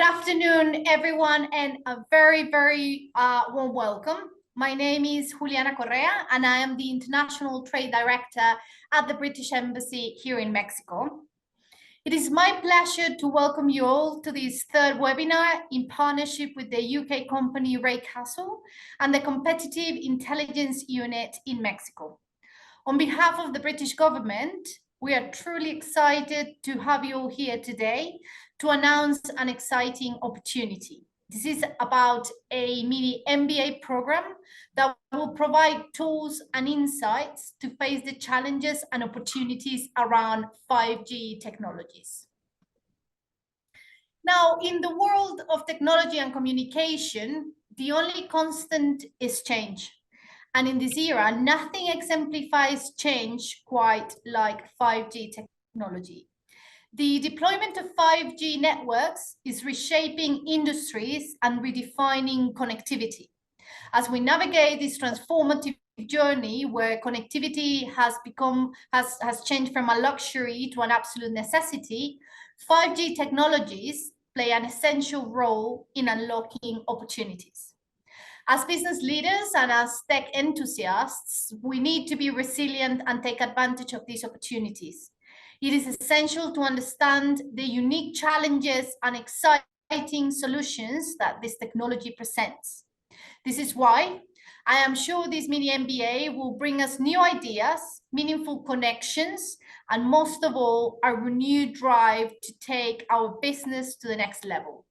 afternoon, everyone, and a very, very warm welcome. My name is Juliana Correa, and I am the International Trade Director at the British Embassy here in Mexico. It is my pleasure to welcome you all to this third webinar in partnership with the UK company Ray Castle and the Competitive Intelligence Unit in Mexico. On behalf of the British government, we are truly excited to have you all here today to announce an exciting opportunity. This is about a Mini-MBA program that will provide tools and insights to face the challenges and opportunities around 5G technologies. Now, in the world of technology and communication, the only constant is change. And in this era, nothing exemplifies change quite like 5G technology. The deployment of 5G networks is reshaping industries and redefining connectivity. As we navigate this transformative journey where connectivity has changed from a luxury to an absolute necessity, 5G technologies play an essential role in unlocking opportunities. As business leaders and as tech enthusiasts, we need to be resilient and take advantage of these opportunities. It is essential to understand the unique challenges and exciting solutions that this technology presents. This is why I am sure this Mini-MBA will bring us new ideas, meaningful connections, and most of all, a renewed drive to take our business to the next level.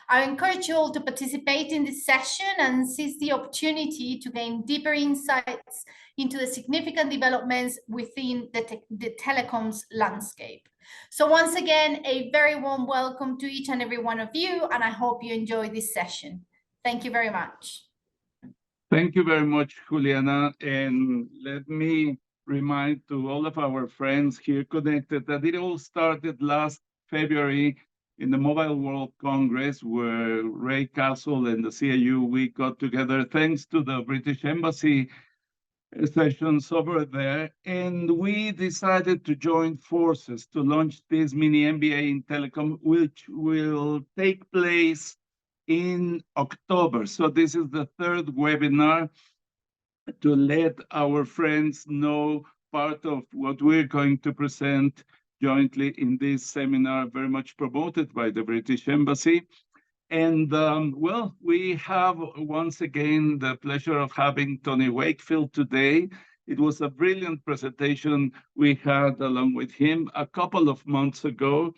I encourage you all to participate in this session and seize the opportunity to gain deeper insights into the significant developments within the telecoms landscape. So once again, a very warm welcome to each and every one of you, and I hope you enjoy this session. Thank you very much. Thank you very much, Juliana. And let me remind to all of our friends here connected that it all started last February in the Mobile World Congress, where Ray Castle and the CIU, we got together thanks to the British Embassy sessions over there. And we decided to join forces to launch this Mini-MBA in Telecom, which will take place in October. So this is the third webinar to let our friends know part of what we're going to present jointly in this seminar, very much promoted by the British Embassy. And well, we have once again the pleasure of having Tony Wakefield today. It was a brilliant presentation we had along with him a couple of months ago.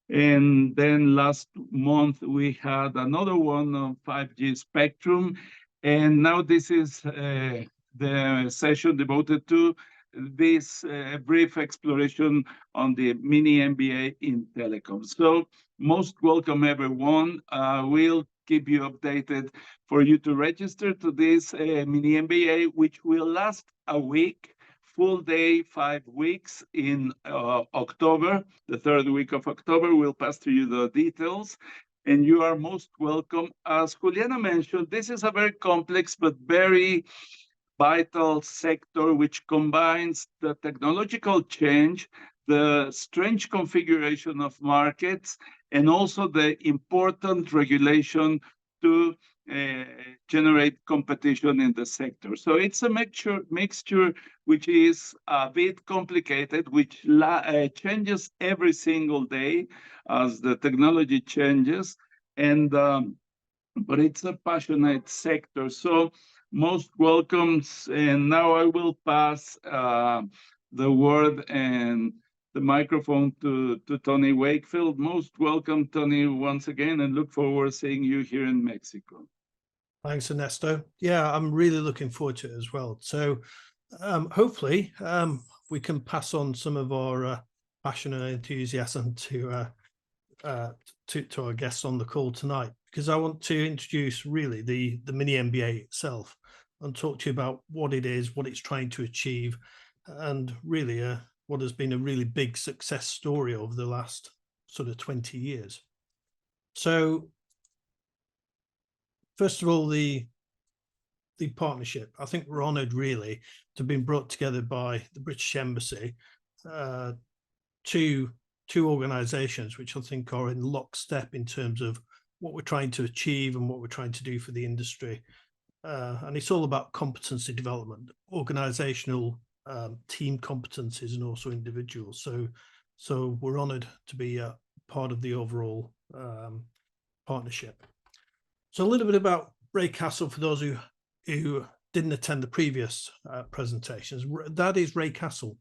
And then last month, we had another one on 5G spectrum. And now this is the session devoted to this brief exploration on the Mini-MBA in Telecoms. So most welcome, everyone. We'll keep you updated for you to register to this Mini-MBA, which will last a week, full day, 5 weeks in October, the third week of October. We'll pass to you the details. And you are most welcome. As Juliana mentioned, this is a very complex but very vital sector which combines the technological change, the strange configuration of markets, and also the important regulation to generate competition in the sector. So it's a mixture which is a bit complicated, which changes every single day as the technology changes, and but it's a passionate sector. So most welcomes, and now I will pass the word and the microphone to Tony Wakefield. Most welcome, Tony, once again, and look forward to seeing you here in Mexico. Thanks, Ernesto. Yeah, I'm really looking forward to it as well. So hopefully we can pass on some of our passion and enthusiasm to our guests on the call tonight, because I want to introduce really the Mini-MBA itself and talk to you about what it is, what it's trying to achieve, and really what has been a really big success story over the last sort of 20 years. So first of all, the partnership. I think we're honoured really to have been brought together by the British Embassy, two organisations which I think are in lockstep in terms of what we're trying to achieve and what we're trying to do for the industry. And it's all about competency development, organizational team competencies, and also individuals. So we're honored to be a part of the overall partnership. So a little bit about Ray Castle for those who didn't attend the previous presentations. That is Ray Castle.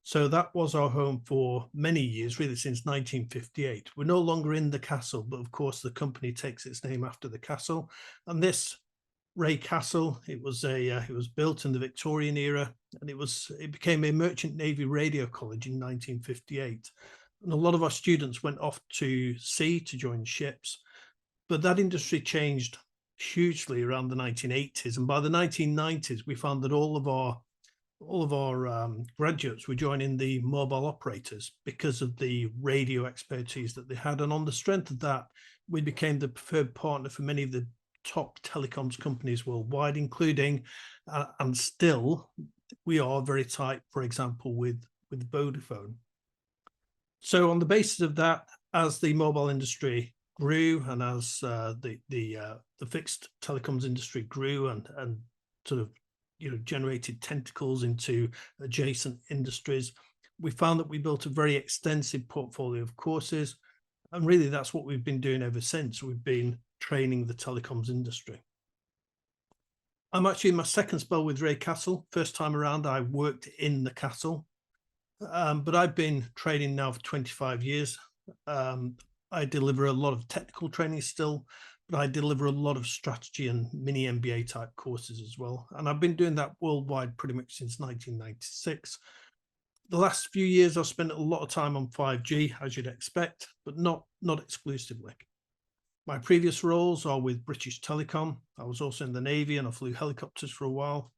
So that was our home for many years, really since 1958. We're no longer in the castle, but of course the company takes its name after the castle. And this Ray Castle, it was built in the Victorian era, and it became a Merchant Navy Radio College in 1958. And a lot of our students went off to sea to join ships, but that industry changed hugely around the 1980s. And by the 1990s, we found that all of our graduates were joining the mobile operators because of the radio expertise that they had. And on the strength of that, we became the preferred partner for many of the top telecoms companies worldwide, including, and still, we are very tight, for example, with Vodafone. So on the basis of that, as the mobile industry grew and as the fixed telecoms industry grew and sort of generated tentacles into adjacent industries, we found that we built a very extensive portfolio of courses, and really that's what we've been doing ever since. We've been training the telecoms industry. I'm actually in my second spell with Ray Castle. First time around, I worked in the castle, but I've been training now for 25 years. I deliver a lot of technical training still, but I deliver a lot of strategy and Mini-MBA type courses as well. And I've been doing that worldwide pretty much since 1996. The last few years, I've spent a lot of time on 5G, as you'd expect, but not exclusively. My previous roles are with British Telecom. I was also in the Navy and I flew helicopters for a while.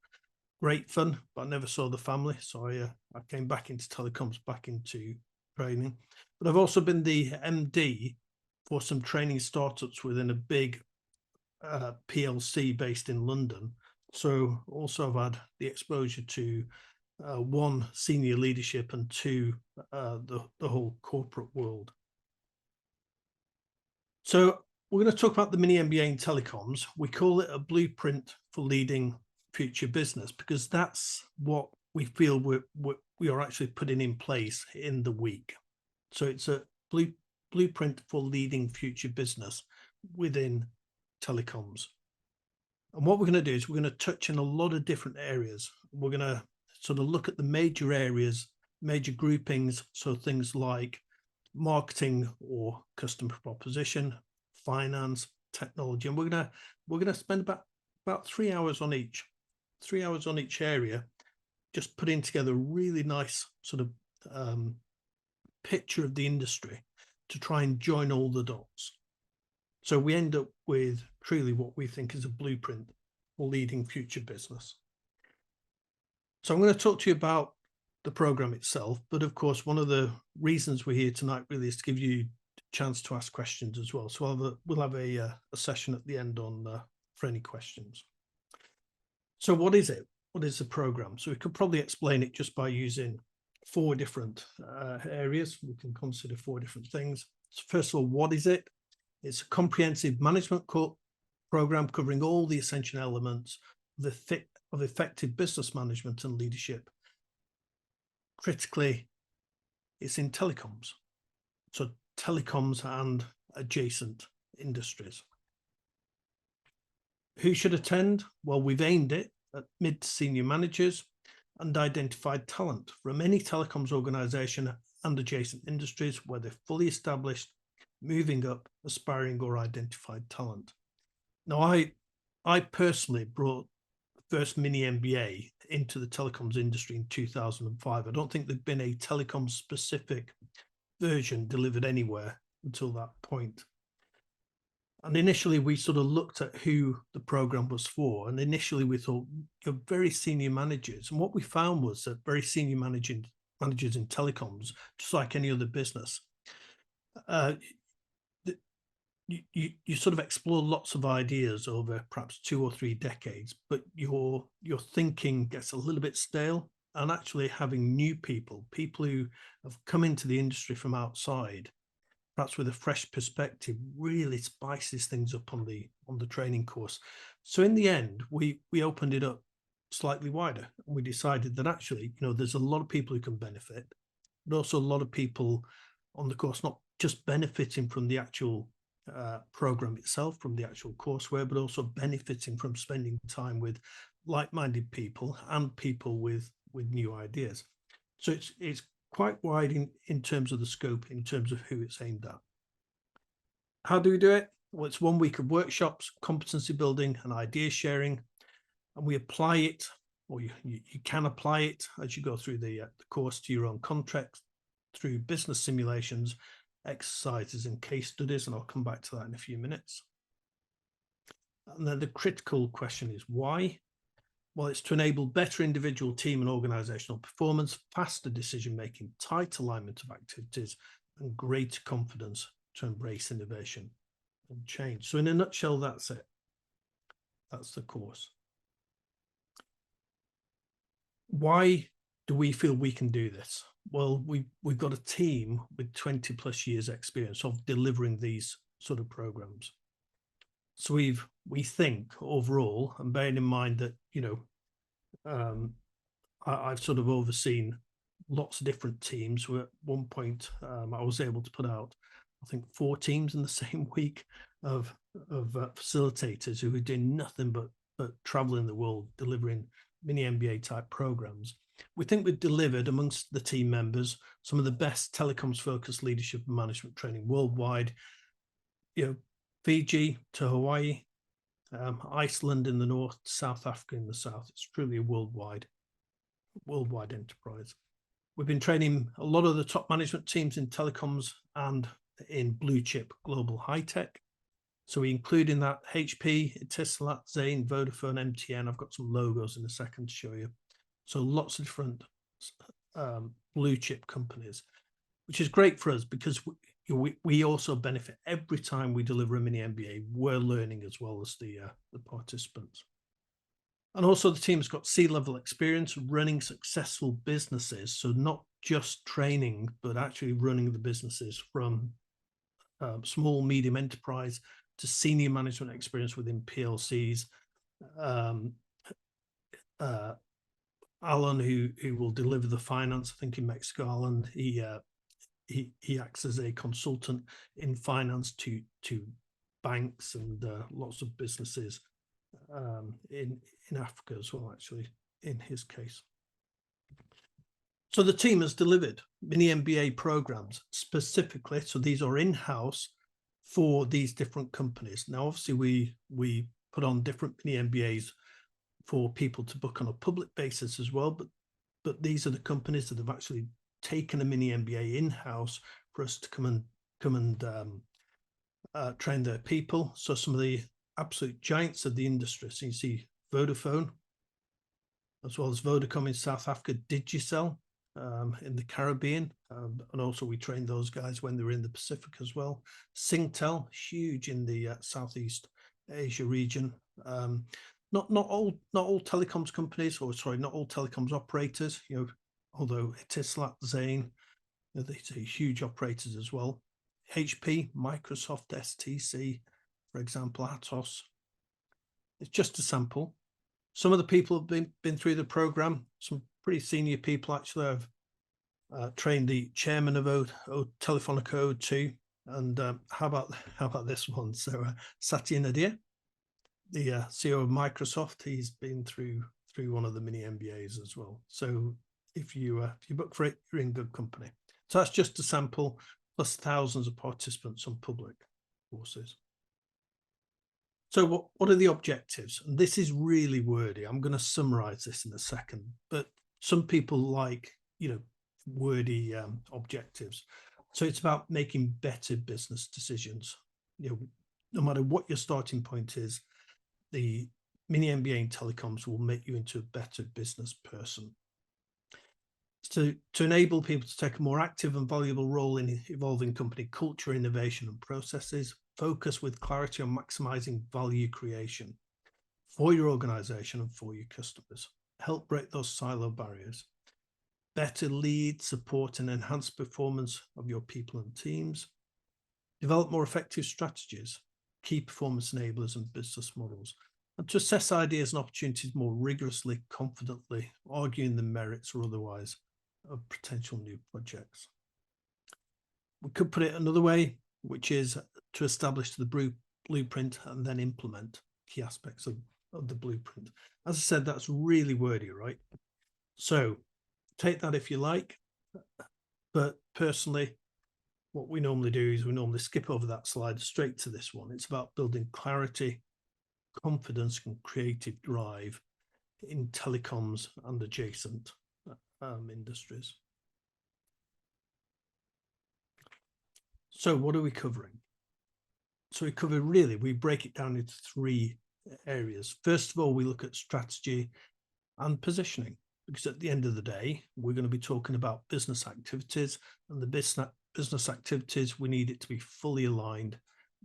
Great fun, but I never saw the family. So I came back into telecoms, back into training. But I've also been the MD for some training startups within a big PLC based in London. So also I've had the exposure to one, senior leadership, and two, the whole corporate world. So we're going to talk about the Mini-MBA in telecoms. We call it a blueprint for leading future business because that's what we feel we are actually putting in place in the week. So it's a blueprint for leading future business within telecoms. And what we're going to do is we're going to touch on a lot of different areas. We're going to sort of look at the major areas, major groupings. So things like marketing or customer proposition, finance, technology. And we're going to spend about 3 hours on each. 3 hours on each area, just putting together a really nice sort of picture of the industry to try and join all the dots. So we end up with truly what we think is a blueprint for leading future business. So I'm going to talk to you about the program itself, but of course, one of the reasons we're here tonight really is to give you a chance to ask questions as well. So we'll have a session at the end on for any questions. So what is it? What is the program? So we could probably explain it just by using 4 different areas. We can consider 4 different things. So first of all, what is it? It's a comprehensive management program covering all the essential elements of effective business management and leadership. Critically, it's in telecoms. So telecoms and adjacent industries. Who should attend? Well, we've aimed it at mid to senior managers and identified talent from any telecoms organization and adjacent industries where they're fully established, moving up, aspiring, or identified talent. Now, I personally brought the first Mini-MBA into the telecoms industry in 2005. I don't think there'd been a telecom specific version delivered anywhere until that point. And initially we sort of looked at who the program was for. And initially we thought, you're very senior managers. And what we found was that very senior managers in telecoms, just like any other business, you sort of explore lots of ideas over perhaps 2 or 3 decades, but your thinking gets a little bit stale. And actually having new people who have come into the industry from outside, perhaps with a fresh perspective, really spices things up on the training course. So in the end, we opened it up slightly wider, and we decided that actually, there's a lot of people who can benefit, but also a lot of people on the course not just benefiting from the actual program itself, from the actual courseware, but also benefiting from spending time with like-minded people and people with new ideas. So it's quite wide in terms of the scope, in terms of who it's aimed at. How do we do it? Well, it's 1 week of workshops, competency building and idea sharing, and we apply it, or you can apply it as you go through the course to your own context through business simulations, exercises and case studies, and I'll come back to that in a few minutes. And then the critical question is why? Well, it's to enable better individual, team and organizational performance, faster decision-making, tight alignment of activities, and greater confidence to embrace innovation and change. So in a nutshell, that's it. That's the course. Why do we feel we can do this? Well, we've got a team with 20 plus years experience of delivering these sort of programs. So we think overall, and bearing in mind that, I've sort of overseen lots of different teams. At one point, I was able to put out, I think, 4 teams in the same week of facilitators who were doing nothing but traveling the world, delivering Mini-MBA type programs. We think we've delivered amongst the team members some of the best telecoms focused leadership and management training worldwide. Fiji to Hawaii, Iceland in the north, South Africa in the south. It's truly a worldwide enterprise. We've been training a lot of the top management teams in telecoms and in blue chip global high tech. So we include in that HP, Etisalat, Zain, Vodafone, MTN. I've got some logos in a second to show you. So lots of different blue chip companies, which is great for us because we also benefit every time we deliver a Mini-MBA. We're learning as well as the participants. And also the team's got C-level experience running successful businesses. So not just training, but actually running the businesses from small, medium enterprise to senior management experience within PLCs. Alan, who will deliver the finance, I think in Mexico, Alan, he acts as a consultant in finance to banks and lots of businesses in Africa as well, actually, in his case. So the team has delivered Mini-MBA programs specifically. So these are in-house for these different companies. Now, obviously, we put on different Mini-MBAs for people to book on a public basis as well. But these are the companies that have actually taken a Mini-MBA in-house for us to come and train their people. So some of the absolute giants of the industry. So you see Vodafone, as well as Vodacom in South Africa, Digicel in the Caribbean, and also we trained those guys when they were in the Pacific as well. Singtel, huge in the Southeast Asia region. Not all telecoms companies, or sorry, not all telecoms operators. Although Etisalat, Zain, these are huge operators as well. HP, Microsoft, STC, for example, Atos. It's just a sample. Some of the people have been through the program. Some pretty senior people actually have trained the chairman of Telefonica O2. And how about this one? So Satya Nadia, the CEO of Microsoft, he's been through one of the Mini-MBAs as well. So if you book for it, you're in good company. So that's just a sample, plus thousands of participants on public courses. So what are the objectives? And this is really wordy. I'm going to summarize this in a second, but some people like, wordy objectives. So it's about making better business decisions. No matter what your starting point is, the Mini-MBA in telecoms will make you into a better business person. To enable people to take a more active and valuable role in evolving company culture, innovation and processes, focus with clarity on maximizing value creation for your organization and for your customers, help break those silo barriers, better lead, support and enhance performance of your people and teams, develop more effective strategies, key performance enablers and business models, and to assess ideas and opportunities more rigorously, confidently, arguing the merits or otherwise of potential new projects. We could put it another way, which is to establish the blueprint and then implement key aspects of the blueprint. As I said, that's really wordy, right? So take that if you like, but personally, what we normally do is we normally skip over that slide straight to this one. It's about building clarity, confidence and creative drive in telecoms and adjacent industries. So what are we covering? So we break it down into 3 areas. First of all, we look at strategy and positioning, because at the end of the day, we're going to be talking about business activities, and the business activities, we need it to be fully aligned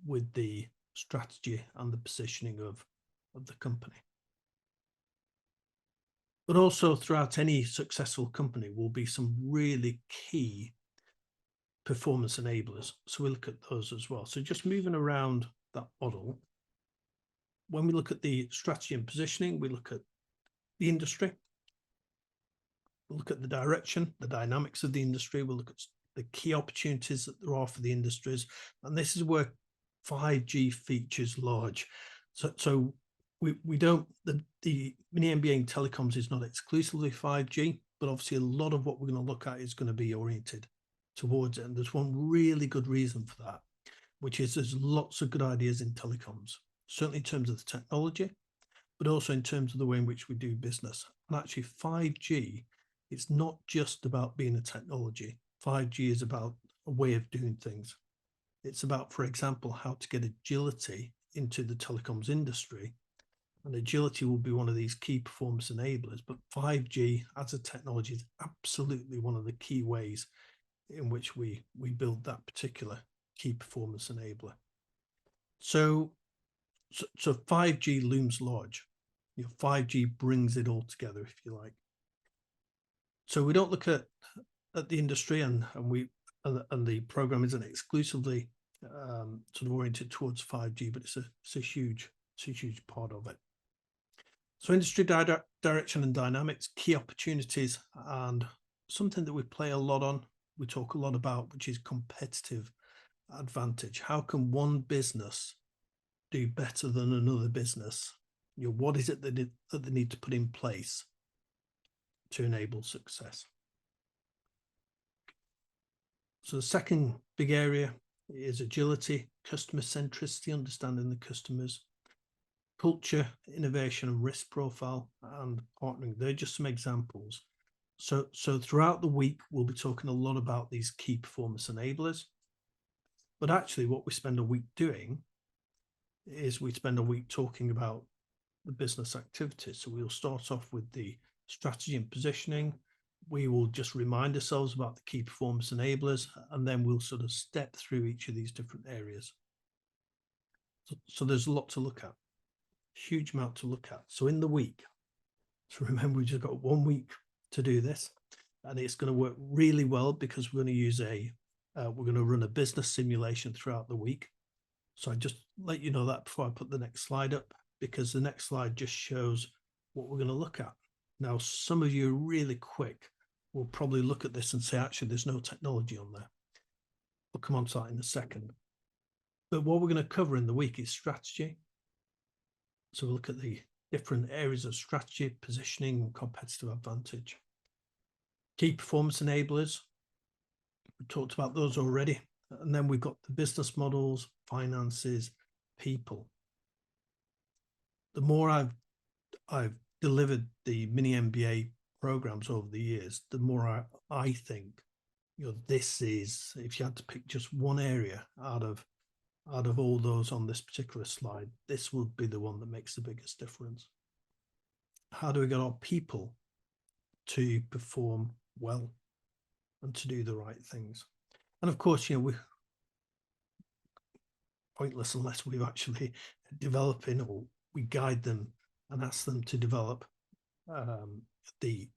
with the strategy and the positioning of the company. But also throughout any successful company will be some really key performance enablers. So we look at those as well. So just moving around that model, when we look at the strategy and positioning, we look at the industry, we look at the direction, the dynamics of the industry, we'll look at the key opportunities that there are for the industries. And this is where 5G features large. So we don't, the Mini-MBA in telecoms is not exclusively 5G, but obviously a lot of what we're going to look at is going to be oriented towards it. And there's one really good reason for that, which is there's lots of good ideas in telecoms, certainly in terms of the technology, but also in terms of the way in which we do business. And actually 5G, it's not just about being a technology. 5G is about a way of doing things. It's about, for example, how to get agility into the telecoms industry. And agility will be one of these key performance enablers, but 5G as a technology is absolutely one of the key ways in which we build that particular key performance enabler. So 5G looms large. 5G brings it all together, if you like. So we don't look at the industry, and the program isn't exclusively sort of oriented towards 5G, but it's a huge part of it. So industry direction and dynamics, key opportunities, and something that we play a lot on, we talk a lot about, which is competitive advantage. How can one business do better than another business? What is it that they need to put in place to enable success? So the second big area is agility, customer centricity, understanding the customers, culture, innovation and risk profile, and partnering. They're just some examples. So throughout the week, we'll be talking a lot about these key performance enablers. But actually what we spend a week doing is we spend a week talking about the business activities. So we'll start off with the strategy and positioning. We will just remind ourselves about the key performance enablers, and then we'll sort of step through each of these different areas. So there's a lot to look at, huge amount to look at. So in the week, so remember, we just got 1 week to do this, and it's going to work really well because we're going to use we're going to run a business simulation throughout the week. So I just let you know that before I put the next slide up, because the next slide just shows what we're going to look at. Now, some of you are really quick will probably look at this and say, actually, there's no technology on there. We'll come on to that in a second. But what we're going to cover in the week is strategy. So we'll look at the different areas of strategy, positioning, and competitive advantage. Key performance enablers. We talked about those already. And then we've got the business models, finances, people. The more I've delivered the Mini-MBA programs over the years, the more I think, this is, if you had to pick just one area out of all those on this particular slide, this would be the one that makes the biggest difference. How do we get our people to perform well and to do the right things? And of course, we're pointless unless we've actually developing, or we guide them and ask them to develop the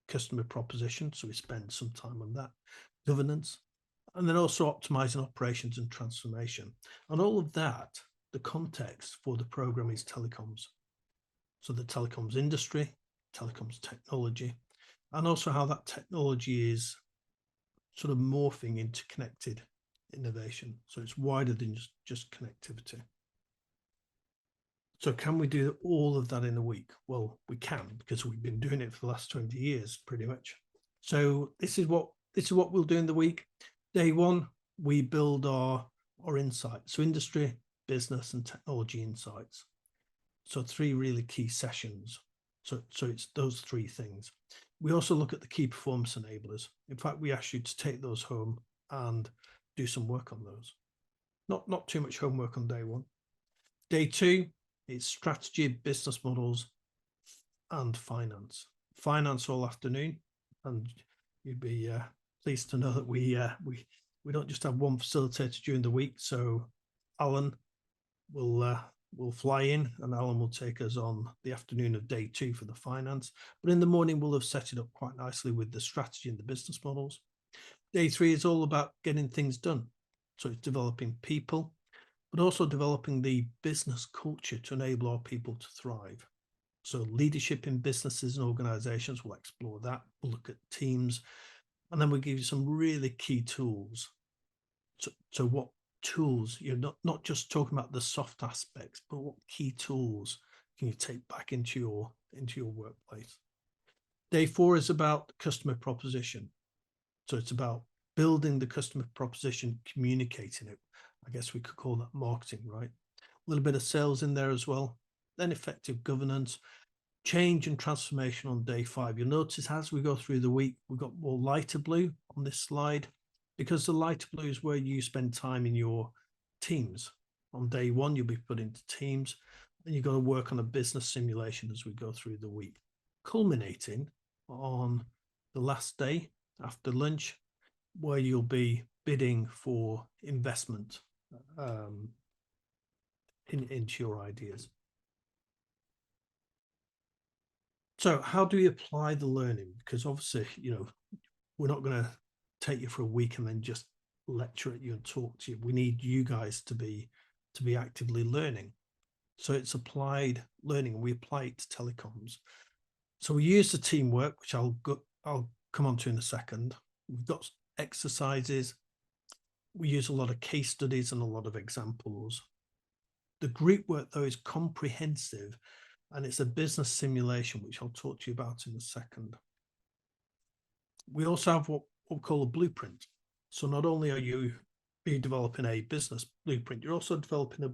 customer proposition. So we spend some time on that. Governance, And then also optimizing operations and transformation. And all of that, the context for the program is telecoms. So the telecoms industry, telecoms technology, and also how that technology is sort of morphing into connected innovation. So it's wider than just connectivity. So can we do all of that in a week? Well, we can, because we've been doing it for the last 20 years, pretty much. So this is what we'll do in the week. Day one, we build our insights. So industry, business, and technology insights. So 3 really key sessions. So it's those 3 things. We also look at the key performance enablers. In fact, we ask you to take those home and do some work on those. Not too much homework on day one. Day 2, it's strategy, business models, and finance. Finance all afternoon, and you'd be pleased to know that we don't just have one facilitator during the week. So Alan will fly in, and Alan will take us on the afternoon of day 2 for the finance. But in the morning, we'll have set it up quite nicely with the strategy and the business models. Day 3 is all about getting things done. So it's developing people, but also developing the business culture to enable our people to thrive. So leadership in businesses and organizations, we'll explore that. We'll look at teams, and then we'll give you some really key tools. So what tools, you're not just talking about the soft aspects, but what key tools can you take back into your workplace? Day 4 is about customer proposition. So it's about building the customer proposition, communicating it. I guess we could call that marketing, right? A little bit of sales in there as well. Then effective governance, change and transformation on day 5. You'll notice as we go through the week, we've got more lighter blue on this slide, because the lighter blue is where you spend time in your teams. On day 1, you'll be put into teams, and you've got to work on a business simulation as we go through the week, culminating on the last day after lunch, where you'll be bidding for investment into your ideas. So how do we apply the learning? Because obviously, we're not going to take you for a week and then just lecture at you and talk to you. We need you guys to be actively learning. So it's applied learning, and we apply it to telecoms. So we use the teamwork, which I'll come on to in a second. We've got exercises. We use a lot of case studies and a lot of examples. The group work, though, is comprehensive, and it's a business simulation, which I'll talk to you about in a second. We also have what we call a blueprint. So not only are you developing a business blueprint, you're also developing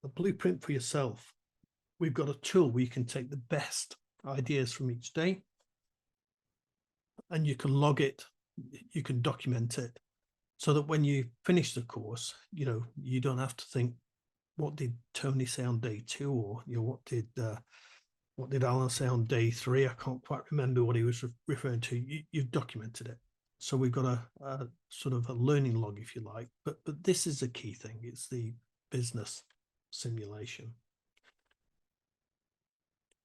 a blueprint for yourself. We've got a tool where you can take the best ideas from each day, and you can log it, you can document it, so that when you finish the course, you don't have to think, what did Tony say on day 2, or what did Alan say on day 3? I can't quite remember what he was referring to. You've documented it. So we've got a sort of a learning log, if you like. But this is a key thing. It's the business simulation.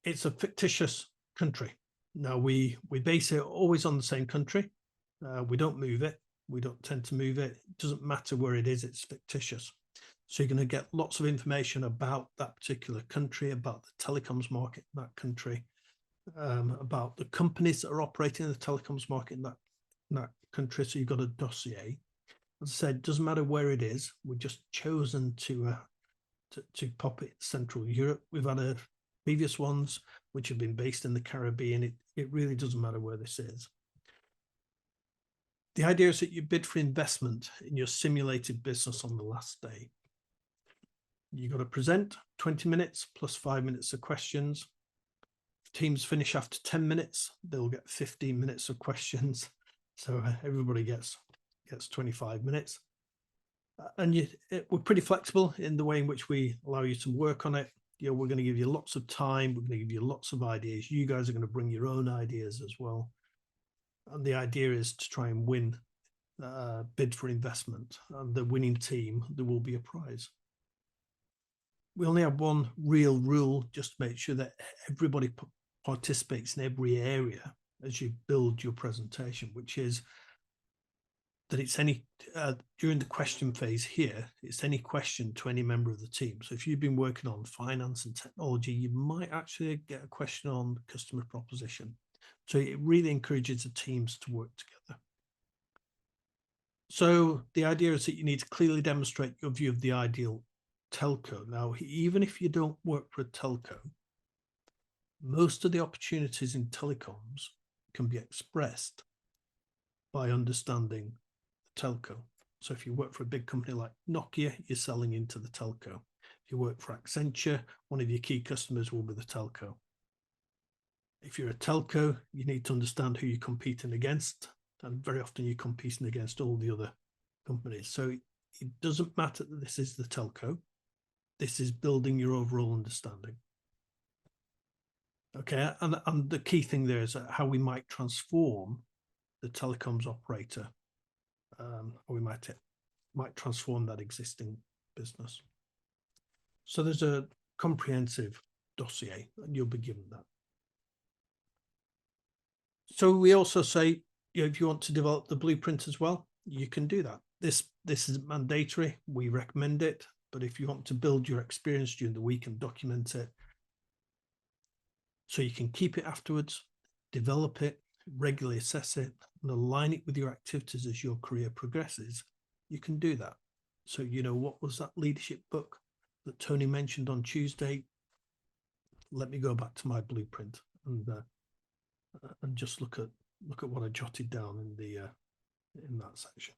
It's a fictitious country. Now, we base it always on the same country. We don't move it. We don't tend to move it. It doesn't matter where it is. It's fictitious. So you're going to get lots of information about that particular country, about the telecoms market in that country, about the companies that are operating in the telecoms market in that country. So you've got a dossier. As I said, it doesn't matter where it is. We've just chosen to pop it Central Europe. We've had previous ones which have been based in the Caribbean. It really doesn't matter where this is. The idea is that you bid for investment in your simulated business on the last day. You've got to present 20 minutes plus 5 minutes of questions. If teams finish after 10 minutes, they'll get 15 minutes of questions. So everybody gets 25 minutes. And we're pretty flexible in the way in which we allow you to work on it. We're going to give you lots of time. We're going to give you lots of ideas. You guys are going to bring your own ideas as well. And the idea is to try and win, bid for investment. And the winning team, there will be a prize. We only have one real rule, just to make sure that everybody participates in every area as you build your presentation, which is that it's any, during the question phase here, it's any question to any member of the team. So if you've been working on finance and technology, you might actually get a question on customer proposition. So it really encourages the teams to work together. So the idea is that you need to clearly demonstrate your view of the ideal telco. Now, even if you don't work for a telco, most of the opportunities in telecoms can be expressed by understanding the telco. So if you work for a big company like Nokia, you're selling into the telco. If you work for Accenture, one of your key customers will be the telco. If you're a telco, you need to understand who you're competing against. And very often you're competing against all the other companies. So it doesn't matter that this is the telco. This is building your overall understanding. Okay, and the key thing there is how we might transform the telecoms operator, or we might transform that existing business. So there's a comprehensive dossier, and you'll be given that. So we also say, if you want to develop the blueprint as well, you can do that. This isn't mandatory. We recommend it, but if you want to build your experience during the week and document it, so you can keep it afterwards, develop it, regularly assess it, and align it with your activities as your career progresses, you can do that. So, what was that leadership book that Tony mentioned on Tuesday? Let me go back to my blueprint and just look at what I jotted down in that section.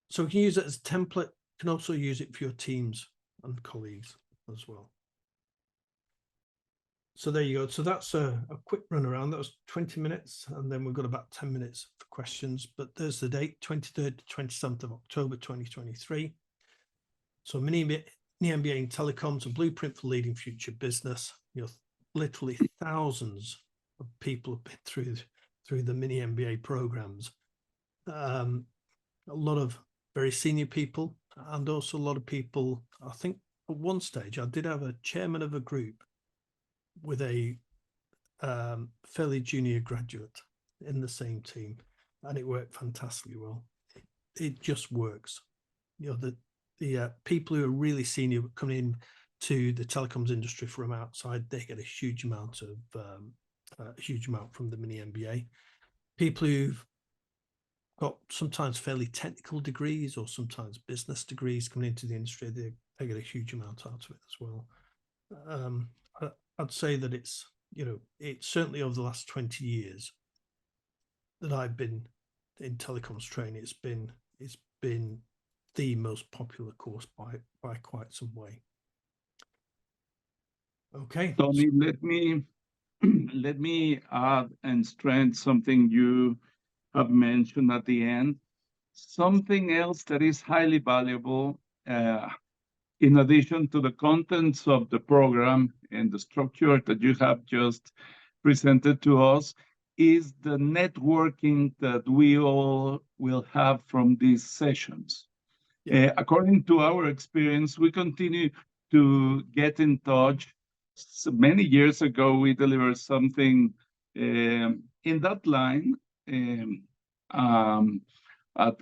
So we can use it as a template. You can also use it for your teams and colleagues as well. So there you go. So that's a quick run around. That was 20 minutes, and then we've got about 10 minutes for questions. But there's the date, 23rd to 27th of October 2023. So Mini-MBA in Telecoms, a blueprint for leading future business. Literally thousands of people have been through the Mini-MBA programs. A lot of very senior people, and also a lot of people. I think at one stage I did have a chairman of a group with a fairly junior graduate in the same team, and it worked fantastically well. It just works. The people who are really senior coming in to the telecoms industry from outside, they get a huge amount from the Mini-MBA. People who've got sometimes fairly technical degrees or sometimes business degrees coming into the industry, they get a huge amount out of it as well. I'd say that it's certainly over the last 20 years that I've been in telecoms training, it's been the most popular course by quite some way. Okay. Tony, let me add and strengthen something you have mentioned at the end. Something else that is highly valuable, in addition to the contents of the program and the structure that you have just presented to us, is the networking that we all will have from these sessions. Yeah. According to our experience, we continue to get in touch. So many years ago, we delivered something in that line at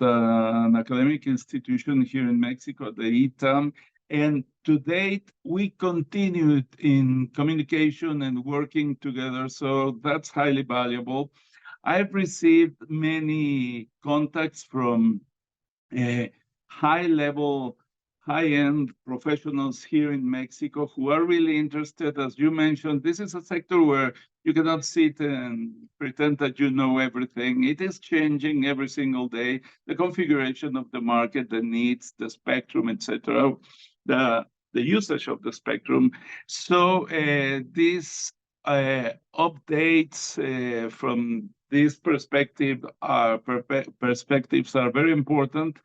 an academic institution here in Mexico, the ITAM. And to date, we continued in communication and working together. So that's highly valuable. I've received many contacts from high-level, high-end professionals here in Mexico who are really interested. As you mentioned, this is a sector where you cannot sit and pretend that you know everything. It is changing every single day. The configuration of the market, the needs, the spectrum, etc., the usage of the spectrum. So these updates from this perspective perspectives are very important.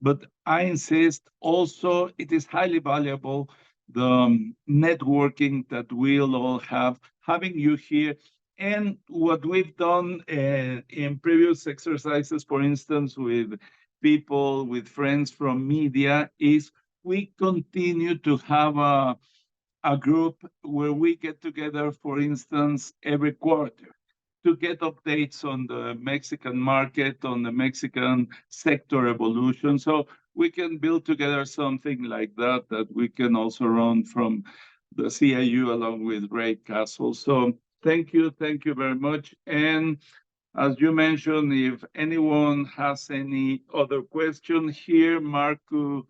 But I insist also it is highly valuable, the networking that we'll all have, having you here. And what we've done in previous exercises, for instance, with people, with friends from media, is we continue to have a group where we get together, for instance, every quarter to get updates on the Mexican market, on the Mexican sector evolution. So we can build together something like that, that we can also run from the CIU along with Ray Castle. So thank you very much. And as you mentioned, if anyone has any other question here, Marco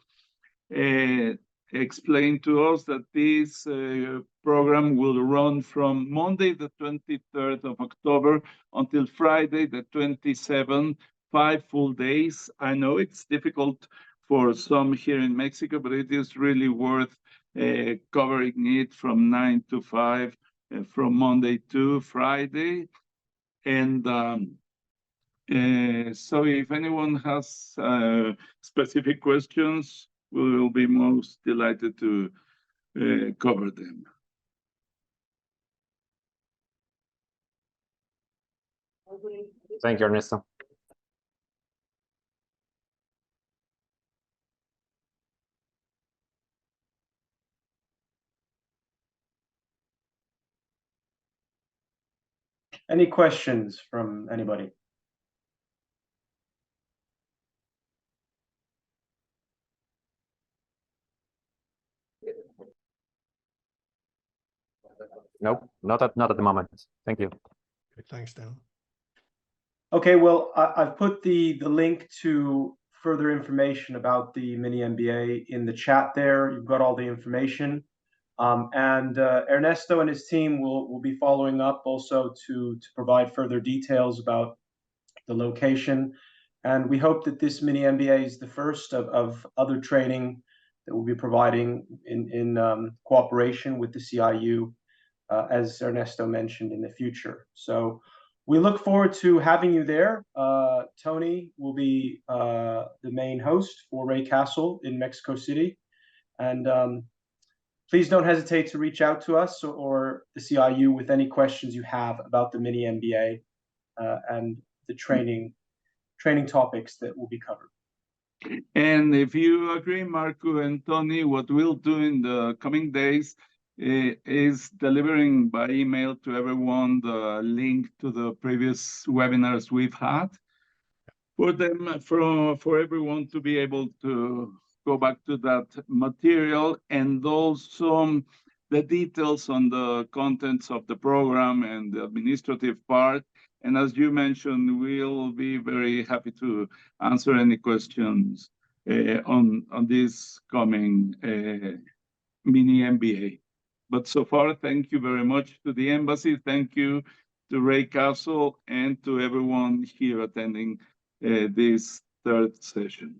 explained to us that this program will run from Monday, the 23rd of October until Friday, the 27th, 5 full days. I know it's difficult for some here in Mexico, but it is really worth covering it from 9 to 5, from Monday to Friday. And so if anyone has specific questions, we will be most delighted to cover them. Thank you, Ernesto. Any questions from anybody? Nope, not at the moment. Thank you. Okay, thanks, Dan. Okay, well, I've put the link to further information about the Mini-MBA in the chat there. You've got all the information. And Ernesto and his team will be following up also to provide further details about the location. And we hope that this Mini-MBA is the first of other training that we'll be providing in cooperation with the CIU, as Ernesto mentioned, in the future. So we look forward to having you there. Tony will be the main host for Ray Castle in Mexico City. And please don't hesitate to reach out to us or the CIU with any questions you have about the Mini-MBA and the training topics that will be covered. And if you agree, Marco and Tony, what we'll do in the coming days is delivering by email to everyone the link to the previous webinars we've had for them, for everyone to be able to go back to that material, and also the details on the contents of the program and the administrative part. And as you mentioned, we'll be very happy to answer any questions on this coming Mini-MBA. But so far, thank you very much to the embassy. Thank you to Ray Castle and to everyone here attending this third session.